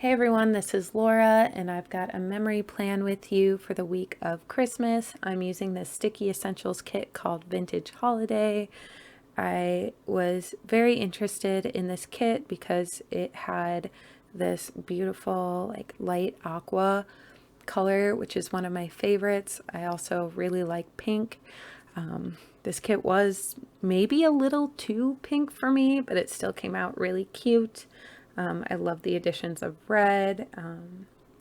Hey everyone, this is Laura, and I've got a memory plan with you for the week of Christmas. I'm using this Sticky Essentials kit called Vintage Holiday. I was very interested in this kit because it had this beautiful, like light aqua color, which is one of my favorites. I also really like pink. This kit was maybe a little too pink for me, but it still came out really cute. I love the additions of red,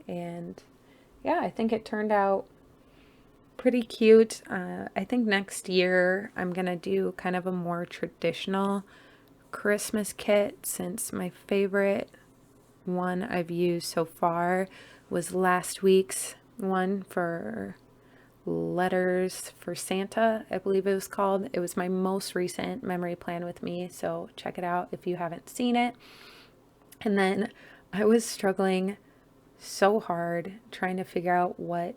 and yeah, I think it turned out pretty cute. I think next year I'm gonna do kind of a more traditional Christmas kit, since my favorite one I've used so far was last week's one for Letters for Santa, I believe it was called. It was my most recent memory plan with me, so check it out if you haven't seen it. And then I was struggling so hard trying to figure out what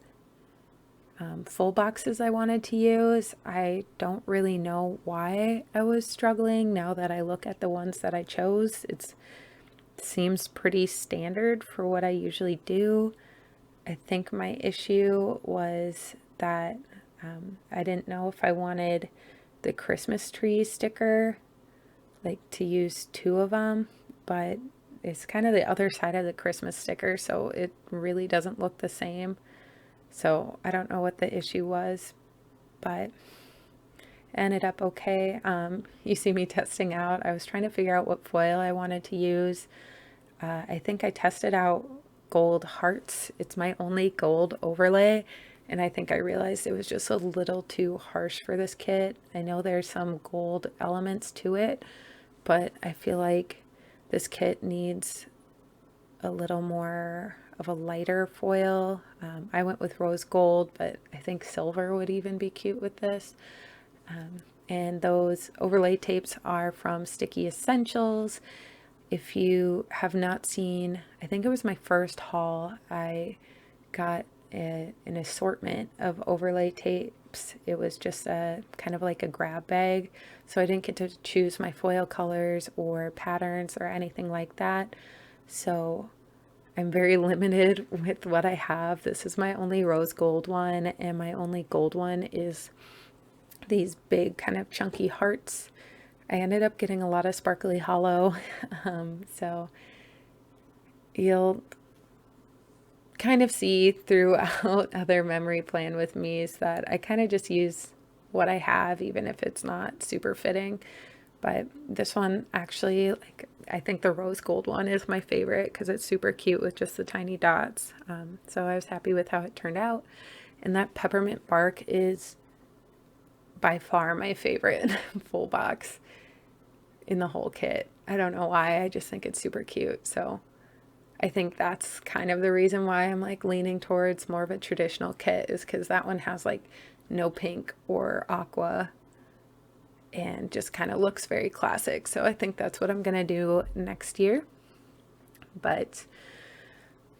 full boxes I wanted to use. I don't really know why I was struggling now that I look at the ones that I chose. It seems pretty standard for what I usually do. I think my issue was that I didn't know if I wanted the Christmas tree sticker, like to use two of them, but it's kind of the other side of the Christmas sticker, so it really doesn't look the same. So I don't know what the issue was, but ended up okay. You see me testing out. I was trying to figure out what foil I wanted to use. I think I tested out gold hearts. It's my only gold overlay, and I think I realized it was just a little too harsh for this kit. I know there's some gold elements to it, but I feel like this kit needs a little more of a lighter foil. I went with rose gold, but I think silver would even be cute with this. And those overlay tapes are from Sticky Essentials. If you have not seen, I think it was my first haul, I got an assortment of overlay tapes. It was just a kind of like a grab bag, so I didn't get to choose my foil colors or patterns or anything like that. So I'm very limited with what I have. This is my only rose gold one, and my only gold one is these big kind of chunky hearts. I ended up getting a lot of sparkly hollow, so you'll kind of see throughout other memory plan with me is that I kind of just use what I have, even if it's not super fitting. But this one actually, like, I think the rose gold one is my favorite because it's super cute with just the tiny dots. So I was happy with how it turned out. And that peppermint bark is by far my favorite full box in the whole kit. I don't know why, I just think it's super cute. So I think that's kind of the reason why I'm like leaning towards more of a traditional kit, is because that one has like no pink or aqua and just kind of looks very classic. So I think that's what I'm going to do next year. But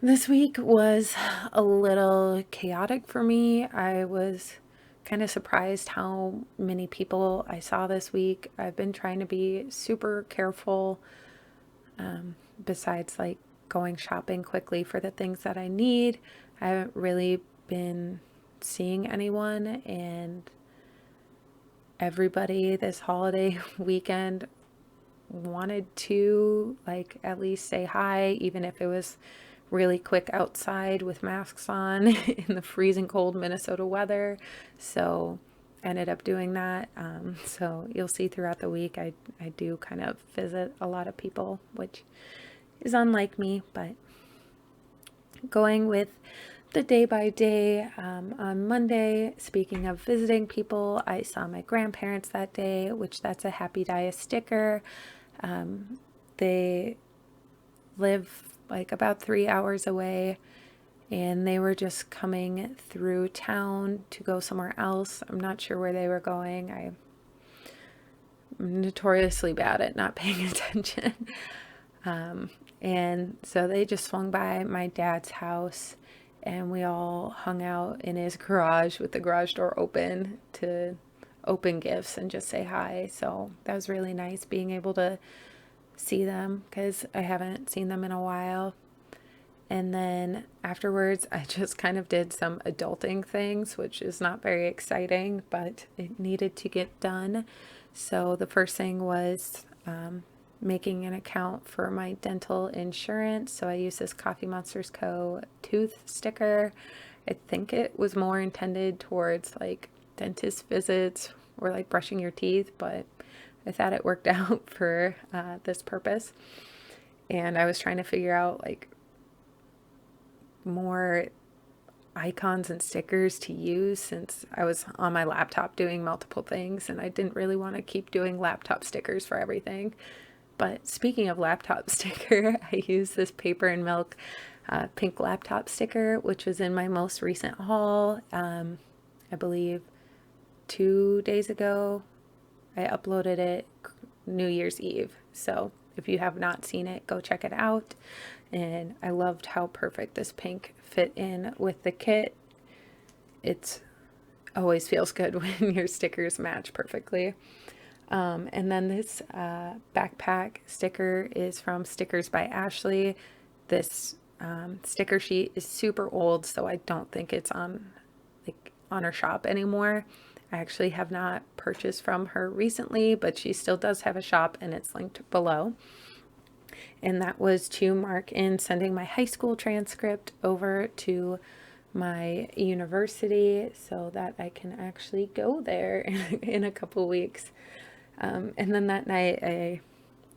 this week was a little chaotic for me. I was kind of surprised how many people I saw this week. I've been trying to be super careful, besides like going shopping quickly for the things that I need. I haven't really been seeing anyone, and everybody this holiday weekend wanted to like at least say hi, even if it was really quick outside with masks on in the freezing cold Minnesota weather. So I ended up doing that. So you'll see throughout the week, I do kind of visit a lot of people, which is unlike me, but going with the day by day. On Monday, speaking of visiting people, I saw my grandparents that day, which that's a Happy Dia sticker. They live like about 3 hours away, and they were just coming through town to go somewhere else. I'm not sure where they were going. I'm notoriously bad at not paying attention. And so they just swung by my dad's house, and we all hung out in his garage with the garage door open to open gifts and just say hi. So that was really nice being able to see them because I haven't seen them in a while. And then afterwards, I just kind of did some adulting things, which is not very exciting, but it needed to get done. So the first thing was making an account for my dental insurance. So I used this Coffee Monsters Co. tooth sticker. I think it was more intended towards like dentist visits or like brushing your teeth, but I thought it worked out for this purpose. And I was trying to figure out like more icons and stickers to use since I was on my laptop doing multiple things and I didn't really want to keep doing laptop stickers for everything. But speaking of laptop sticker, I used this Paper and Milk pink laptop sticker, which was in my most recent haul. I believe 2 days ago. I uploaded it New Year's Eve. So if you have not seen it, go check it out. And I loved how perfect this pink fit in with the kit. It always feels good when your stickers match perfectly. And then this backpack sticker is from Stickers by Ashley. This sticker sheet is super old, so I don't think it's on her shop anymore. I actually have not purchased from her recently, but she still does have a shop and it's linked below. And that was to mark in sending my high school transcript over to my university so that I can actually go there in a couple weeks. And then that night I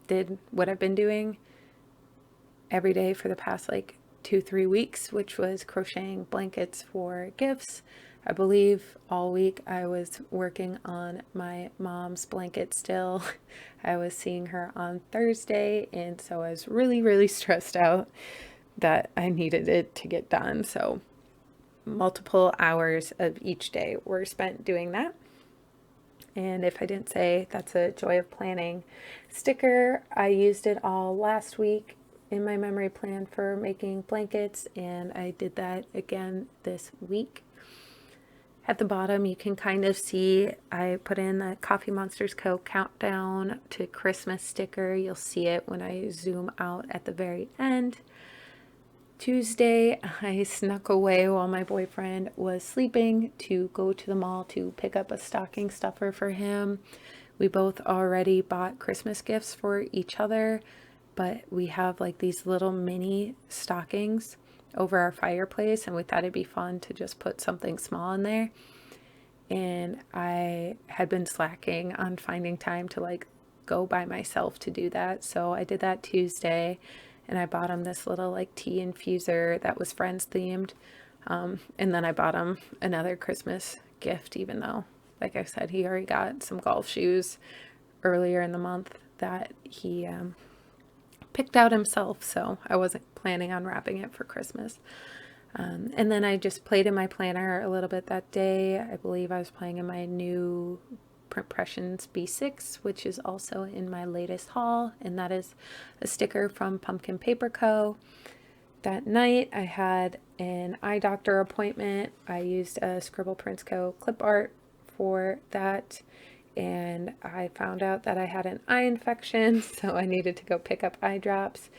did what I've been doing every day for the past like 2-3 weeks, which was crocheting blankets for gifts. I believe all week I was working on my mom's blanket still. I was seeing her on Thursday, and so I was really, really stressed out that I needed it to get done. So multiple hours of each day were spent doing that. And if I didn't say, that's a Joy of Planning sticker. I used it all last week in my memory plan for making blankets, and I did that again this week. At the bottom, you can kind of see I put in the Coffee Monsters Co. countdown to Christmas sticker. You'll see it when I zoom out at the very end. Tuesday, I snuck away while my boyfriend was sleeping to go to the mall to pick up a stocking stuffer for him. We both already bought Christmas gifts for each other, but we have like these little mini stockings over our fireplace, and we thought it'd be fun to just put something small in there. And I had been slacking on finding time to like go by myself to do that. So I did that Tuesday, and I bought him this little like tea infuser that was Friends themed. And then I bought him another Christmas gift, even though, like I said, he already got some golf shoes earlier in the month that he picked out himself, so I wasn't planning on wrapping it for Christmas. And then I just played in my planner a little bit that day. I believe I was playing in my new Printpressions B6, which is also in my latest haul, and that is a sticker from Pumpkin Paper Co. That night I had an eye doctor appointment. I used a Scribble Prints Co. clip art for that, and I found out that I had an eye infection, so I needed to go pick up eye drops.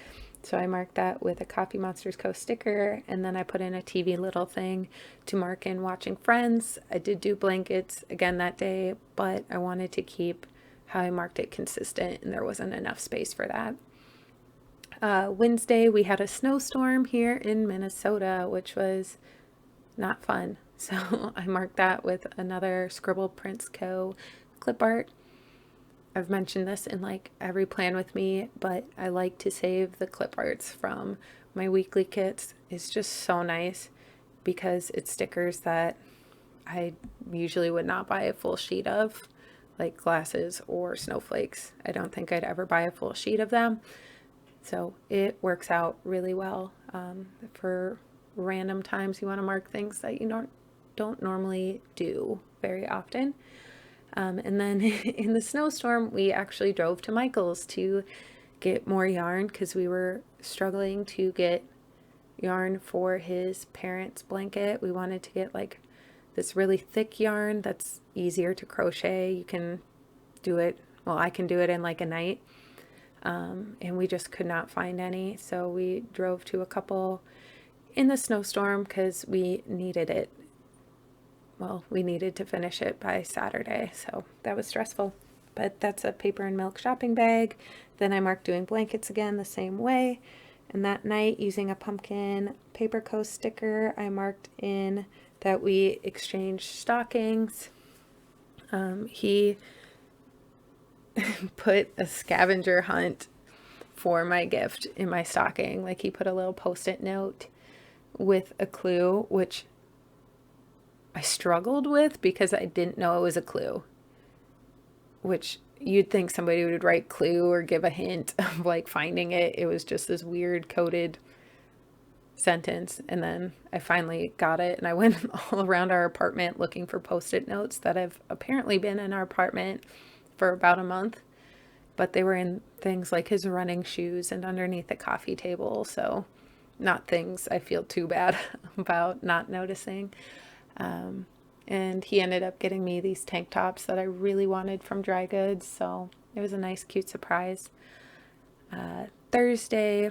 So I marked that with a Coffee Monsters Co. sticker, and then I put in a TV little thing to mark in watching Friends. I did do blankets again that day, but I wanted to keep how I marked it consistent, and there wasn't enough space for that. Wednesday, we had a snowstorm here in Minnesota, which was not fun. So I marked that with another Scribble Prints Co. clip art. I've mentioned this in like every plan with me, but I like to save the clip arts from my weekly kits. It's just so nice because it's stickers that I usually would not buy a full sheet of, like glasses or snowflakes. I don't think I'd ever buy a full sheet of them. So it works out really well for random times you want to mark things that you don't normally do very often. And then in the snowstorm, we actually drove to Michael's to get more yarn because we were struggling to get yarn for his parents' blanket. We wanted to get like this really thick yarn that's easier to crochet. You can do it, well, I can do it in like a night. and we just could not find any. So we drove to a couple in the snowstorm because we needed it. Well, we needed to finish it by Saturday, so that was stressful. But that's a paper and milk shopping bag. Then I marked doing blankets again the same way. And that night, using a pumpkin paper coast sticker, I marked in that we exchanged stockings. He put a scavenger hunt for my gift in my stocking. Like, he put a little post-it note with a clue, which I struggled with because I didn't know it was a clue, which you'd think somebody would write clue or give a hint of like finding it. It was just this weird coded sentence. And then I finally got it, and I went all around our apartment looking for post-it notes that have apparently been in our apartment for about a month, but they were in things like his running shoes and underneath the coffee table. So not things I feel too bad about not noticing. And he ended up getting me these tank tops that I really wanted from Dry Goods. So it was a nice, cute surprise. Thursday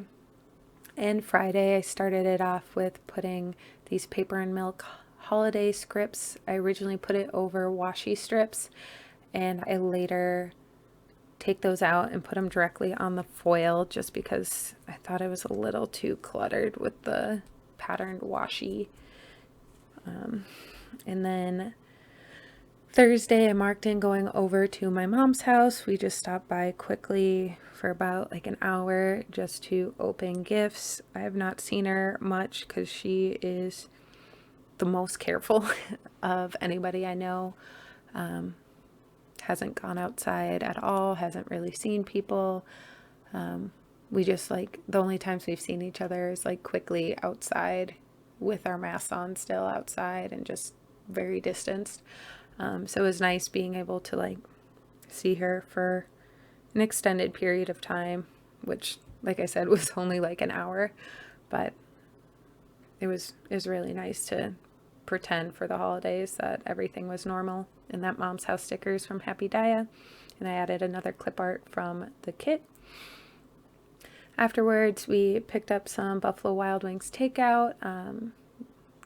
and Friday, I started it off with putting these paper and milk holiday scripts. I originally put it over washi strips, and I later take those out and put them directly on the foil just because I thought it was a little too cluttered with the patterned washi. And then Thursday, I marked in going over to my mom's house. We just stopped by quickly for about like an hour just to open gifts. I have not seen her much because she is the most careful of anybody I know. Hasn't gone outside at all, hasn't really seen people. We just like, the only times we've seen each other is like quickly outside with our masks on still outside and just very distanced. So it was nice being able to like see her for an extended period of time, which, like I said, was only like an hour, but it was really nice to pretend for the holidays that everything was normal. And that Mom's House stickers from Happy Daya, and I added another clip art from the kit. Afterwards, we picked up some Buffalo Wild Wings takeout,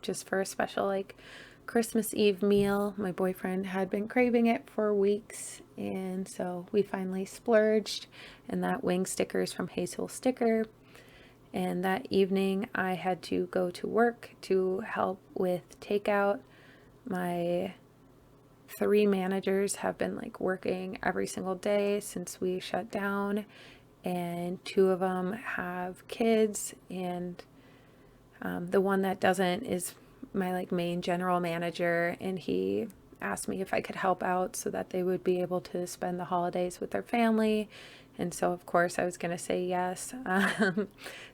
just for a special like Christmas Eve meal. My boyfriend had been craving it for weeks, and so we finally splurged, and that wing sticker is from Hazel Sticker. And that evening I had to go to work to help with takeout. My 3 managers have been like working every single day since we shut down, and 2 of them have kids, and the one that doesn't is my like main general manager, and he asked me if I could help out so that they would be able to spend the holidays with their family. And so of course I was going to say yes.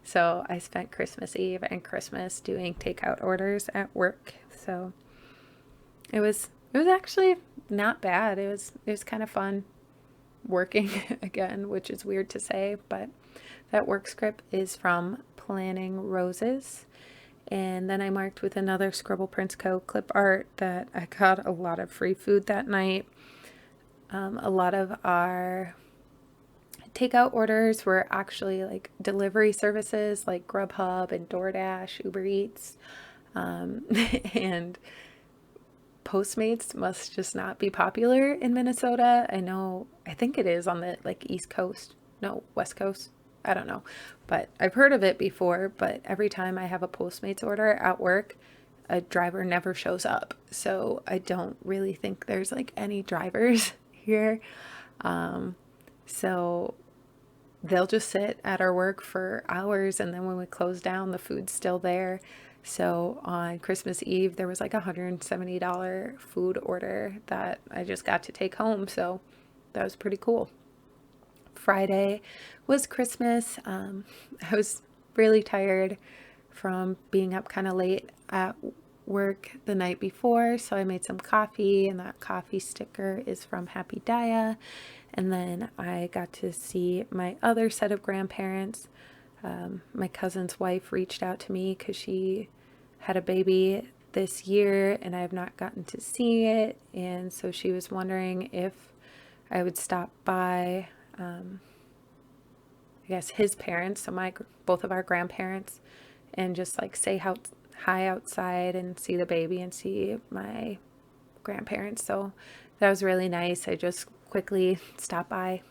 So I spent Christmas Eve and Christmas doing takeout orders at work. So it was actually not bad. It was kind of fun working again, which is weird to say, but that work script is from Planning Roses. And then I marked with another Scribble Prints Co. clip art that I got a lot of free food that night. A lot of our takeout orders were actually like delivery services like Grubhub and DoorDash, Uber Eats, and Postmates must just not be popular in Minnesota. I think it is on the like East Coast, no, West Coast. I don't know, but I've heard of it before, but every time I have a Postmates order at work, a driver never shows up. So I don't really think there's like any drivers here. So they'll just sit at our work for hours, and then when we close down, the food's still there. So on Christmas Eve, there was like a $170 food order that I just got to take home. So that was pretty cool. Friday was Christmas. I was really tired from being up kind of late at work the night before, so I made some coffee, and that coffee sticker is from Happy Daya. And then I got to see my other set of grandparents. My cousin's wife reached out to me because she had a baby this year and I have not gotten to see it, and so she was wondering if I would stop by guess his parents, so both of our grandparents, and just like say hi outside and see the baby and see my grandparents. So that was really nice. I just quickly stopped by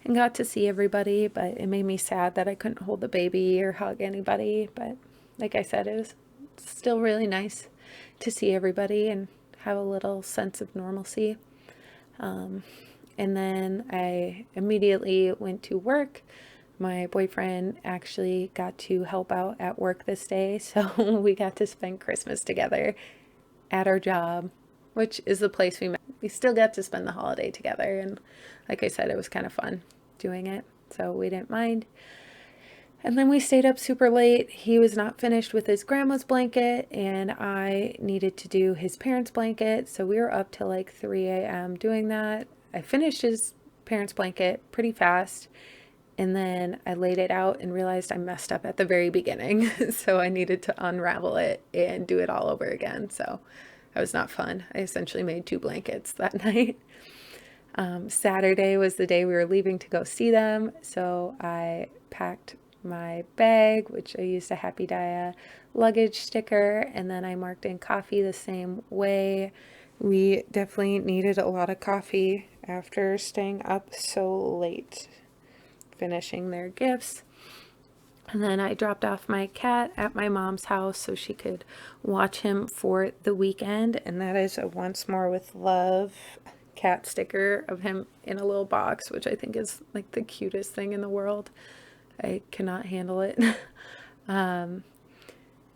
and got to see everybody, but it made me sad that I couldn't hold the baby or hug anybody. But like I said, it was still really nice to see everybody and have a little sense of normalcy. And then I immediately went to work. My boyfriend actually got to help out at work this day, so we got to spend Christmas together at our job, which is the place we met. We still got to spend the holiday together, and like I said, it was kind of fun doing it, so we didn't mind. And then we stayed up super late. He was not finished with his grandma's blanket, and I needed to do his parents' blanket, so we were up till like 3 a.m. doing that. I finished his parents' blanket pretty fast, and then I laid it out and realized I messed up at the very beginning. So I needed to unravel it and do it all over again. So that was not fun. I essentially made 2 blankets that night. Saturday was the day we were leaving to go see them. So I packed my bag, which I used a Happy Dia luggage sticker, and then I marked in coffee the same way. We definitely needed a lot of coffee after staying up so late finishing their gifts. And then I dropped off my cat at my mom's house so she could watch him for the weekend. And that is a Once More with Love cat sticker of him in a little box, which I think is like the cutest thing in the world. I cannot handle it. And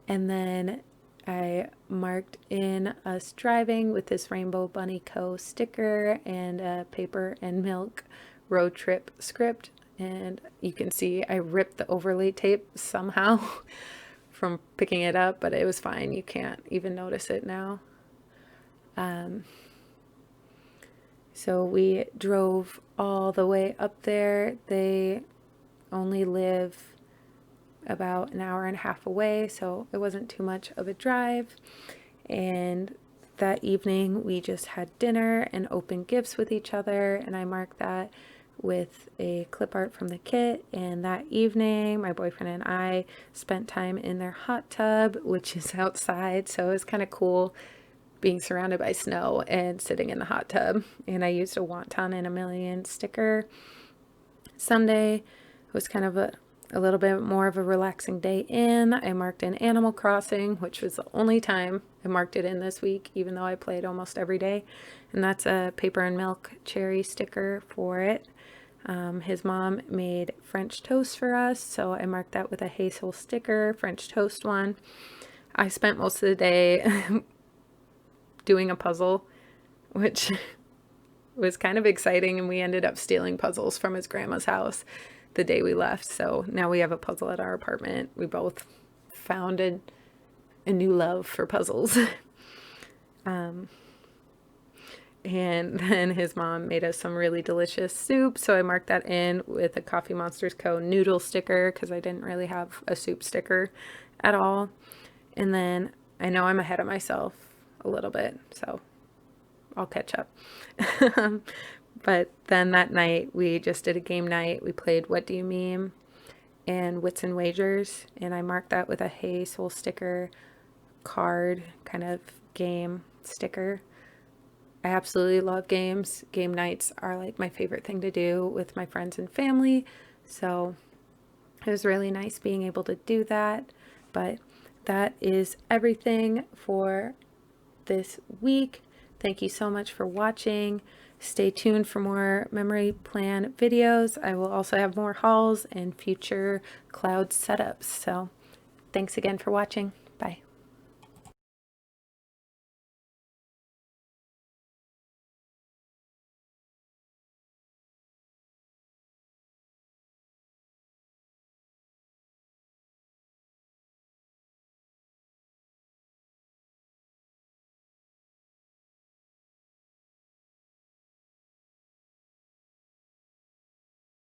then I marked in us driving with this Rainbow Bunny Co. sticker and a paper and milk road trip script. And you can see I ripped the overlay tape somehow from picking it up, but it was fine. You can't even notice it now. So we drove all the way up there. They only live about an hour and a half away, so it wasn't too much of a drive. And that evening we just had dinner and opened gifts with each other, and I marked that with a clip art from the kit. And that evening my boyfriend and I spent time in their hot tub, which is outside, so it was kind of cool being surrounded by snow and sitting in the hot tub. And I used a wonton and a million sticker. Sunday was kind of a little bit more of a relaxing day in. I marked in Animal Crossing, which was the only time I marked it in this week, even though I played almost every day. And that's a paper and milk cherry sticker for it. His mom made French toast for us, so I marked that with a Hazel sticker, French toast one. I spent most of the day doing a puzzle, which was kind of exciting, and we ended up stealing puzzles from his grandma's house the day we left. So now we have a puzzle at our apartment. We both founded a new love for puzzles. And then his mom made us some really delicious soup, so I marked that in with a Coffee Monsters Co. noodle sticker because I didn't really have a soup sticker at all. And then I know I'm ahead of myself a little bit, so I'll catch up. But then that night we just did a game night. We played What Do You Meme and Wits and Wagers, and I marked that with a Hey Soul sticker card kind of game sticker. I absolutely love games. Game nights are like my favorite thing to do with my friends and family, so it was really nice being able to do that. But that is everything for this week. Thank you so much for watching. Stay tuned for more memory plan videos. I will also have more hauls and future cloud setups. So thanks again for watching. Bye.